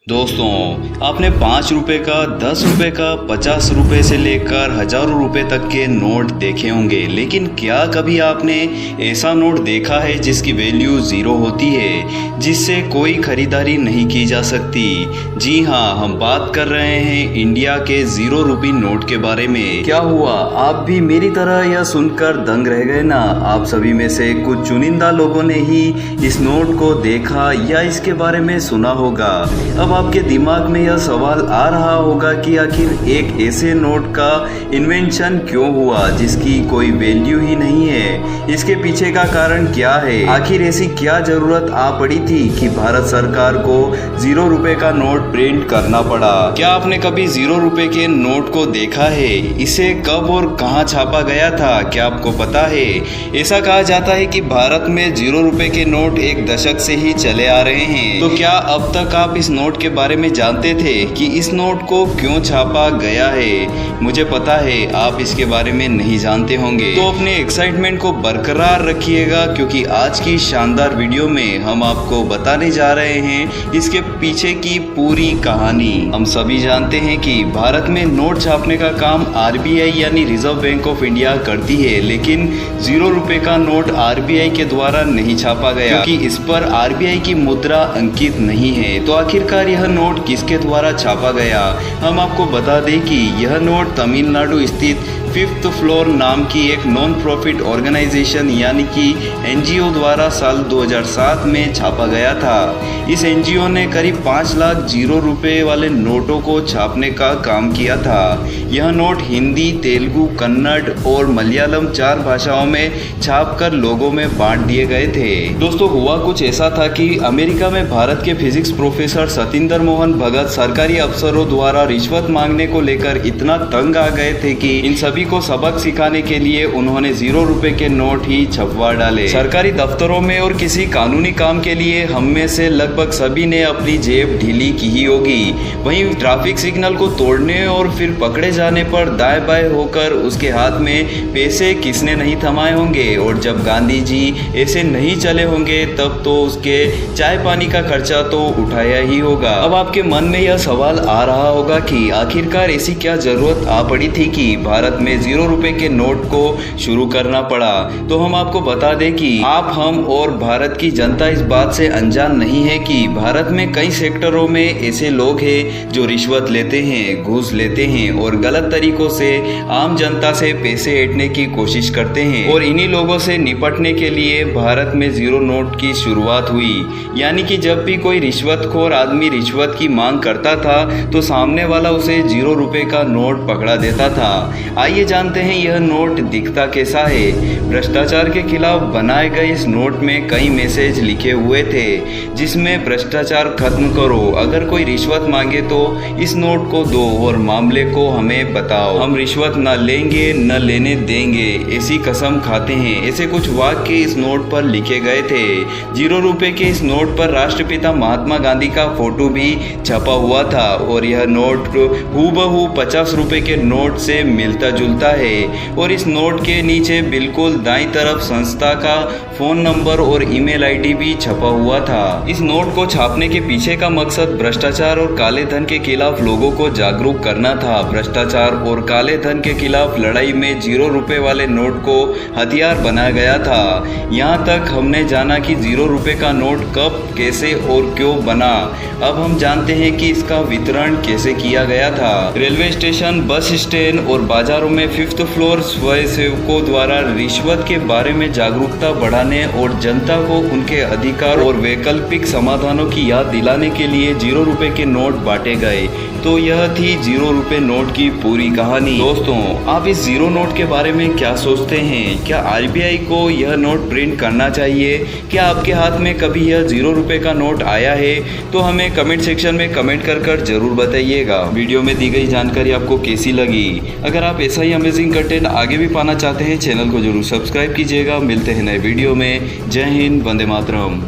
दोस्तों, आपने 5 रुपए का, 10 रुपए का, 50 रुपए से लेकर हजारों रुपए तक के नोट देखे होंगे, लेकिन क्या कभी आपने ऐसा नोट देखा है जिसकी वैल्यू ज़ीरो होती है, जिससे कोई खरीदारी नहीं की जा सकती? जी हाँ, हम बात कर रहे हैं इंडिया के 0 रुपये नोट के बारे में। क्या हुआ, आप भी मेरी तरह यह सुनकर दंग रह गए ना? आप सभी में से कुछ चुनिंदा लोगों ने ही इस नोट को देखा या इसके बारे में सुना होगा। अब आपके दिमाग में यह सवाल आ रहा होगा कि आखिर एक ऐसे नोट का इन्वेंशन क्यों हुआ जिसकी कोई वैल्यू ही नहीं है? इसके पीछे का कारण क्या है? आखिर ऐसी क्या जरूरत आ पड़ी थी कि भारत सरकार को 0 रुपए का नोट प्रिंट करना पड़ा? क्या आपने कभी 0 रुपए के नोट को देखा है? इसे कब और कहां छापा गया था, क्या आपको पता है? ऐसा कहा जाता है कि भारत में 0 रुपए के नोट एक दशक से ही चले आ रहे हैं। तो क्या अब तक आप इस नोट के बारे में जानते थे कि इस नोट को क्यों छापा गया है? मुझे पता है आप इसके बारे में नहीं जानते होंगे, तो अपने एक्साइटमेंट को बरकरार रखिएगा, क्योंकि आज की शानदार वीडियो में हम आपको बताने जा रहे हैं इसके पीछे की पूरी कहानी। हम सभी जानते हैं कि भारत में नोट छापने का काम आरबीआई यानी रिजर्व बैंक ऑफ इंडिया करती है, लेकिन 0 रुपए का नोट आरबीआई के द्वारा नहीं छापा गया, क्योंकि इस पर आरबीआई की मुद्रा अंकित नहीं है। तो आखिरकार यह नोट किसके द्वारा छापा गया? हम आपको बता दें कि यह नोट तमिलनाडु स्थित 5th फ्लोर नाम की एक नॉन प्रॉफिट ऑर्गेनाइजेशन यानी कि एनजीओ द्वारा साल 2007 में छापा गया था। इस एनजीओ ने करीब 5 लाख 0 रुपए वाले नोटों को छापने का काम किया था। यह नोट हिंदी, तेलुगु, कन्नड़ और मलयालम 4 भाषाओं में छापकर लोगों में बांट दिए गए थे। दोस्तों, हुआ कुछ ऐसा था कि अमेरिका में भारत के फिजिक्स प्रोफेसर सतिंदर मोहन भगत सरकारी अफसरों द्वारा रिश्वत मांगने को लेकर इतना तंग आ गए थे कि इन सभी को सबक सिखाने के लिए उन्होंने 0 रुपए के नोट ही छपवा डाले। सरकारी दफ्तरों में और किसी कानूनी काम के लिए हम में से लगभग सभी ने अपनी जेब ढीली की ही होगी। वहीं ट्रैफिक सिग्नल को तोड़ने और फिर पकड़े जाने पर दाएं बाएं होकर उसके हाथ में पैसे किसने नहीं थमाए होंगे? और जब गांधी जी ऐसे नहीं चले होंगे तब तो उसके चाय पानी का खर्चा तो उठाया ही होगा। अब आपके मन में यह सवाल आ रहा होगा कि आखिरकार ऐसी क्या जरूरत आ पड़ी थी कि भारत में 0 रुपए के नोट को शुरू करना पड़ा? तो हम आपको बता दें कि आप, हम और भारत की जनता इस बात से अनजान नहीं है कि भारत में कई सेक्टरों में ऐसे लोग हैं जो रिश्वत लेते हैं, घूस लेते हैं और गलत तरीकों से आम जनता से पैसे ऐंठने की कोशिश करते हैं। और इन्हीं लोगों से निपटने के लिए भारत में 0 नोट की शुरुआत हुई। यानी कि जब भी कोई रिश्वतखोर आदमी रिश्वत की मांग करता था तो सामने वाला उसे 0 रुपए का नोट पकड़ा देता था। आइए जानते हैं यह नोट दिखता कैसा है। भ्रष्टाचार के खिलाफ बनाए गए इस नोट में कई मैसेज लिखे हुए थे, जिसमें भ्रष्टाचार खत्म करो, अगर कोई रिश्वत मांगे तो इस नोट को दो और मामले को हमें बताओ, हम रिश्वत न लेंगे न लेने देंगे, ऐसी कसम खाते हैं। ऐसे कुछ वाक्य इस नोट पर लिखे गए थे। 0 रुपए के इस नोट पर राष्ट्रपिता महात्मा गांधी का फोटो भी छपा हुआ था और यह नोट हूबहू 50 रुपए के नोट से मिलता जुलता है। और इस नोट के नीचे बिल्कुल दाईं तरफ संस्था का फोन नंबर और ईमेल आईडी भी छपा हुआ था। इस नोट को छापने के पीछे का मकसद भ्रष्टाचार और काले धन के खिलाफ लोगों को जागरूक करना था। भ्रष्टाचार और काले धन के खिलाफ लड़ाई में 0 रुपए वाले नोट को हथियार बनाया गया था। यहाँ तक हमने जाना कि 0 रुपए का नोट कब, कैसे और क्यों बना। अब हम जानते हैं कि इसका वितरण कैसे किया गया था। रेलवे स्टेशन, बस स्टैंड और बाजारों में 5th फ्लोर स्वयंसेवकों द्वारा रिश्वत के बारे में जागरूकता बढ़ाने और जनता को उनके अधिकार और वैकल्पिक समाधानों की याद दिलाने के लिए 0 रुपए के नोट बांटे गए। तो यह थी 0 रुपए नोट की पूरी कहानी। दोस्तों, आप इस 0 नोट के बारे में क्या सोचते हैं? क्या आरबीआई को यह नोट प्रिंट करना चाहिए? क्या आपके हाथ में कभी यह 0 रुपए का नोट आया है? तो हमें कमेंट सेक्शन में कमेंट कर जरूर बताइएगा। वीडियो में दी गई जानकारी आपको कैसी लगी? अगर आप ऐसा ही अमेजिंग कंटेंट आगे भी पाना चाहते हैं, चैनल को जरूर सब्सक्राइब कीजिएगा। मिलते हैं नए वीडियो में। जय हिंद, वंदे मातरम।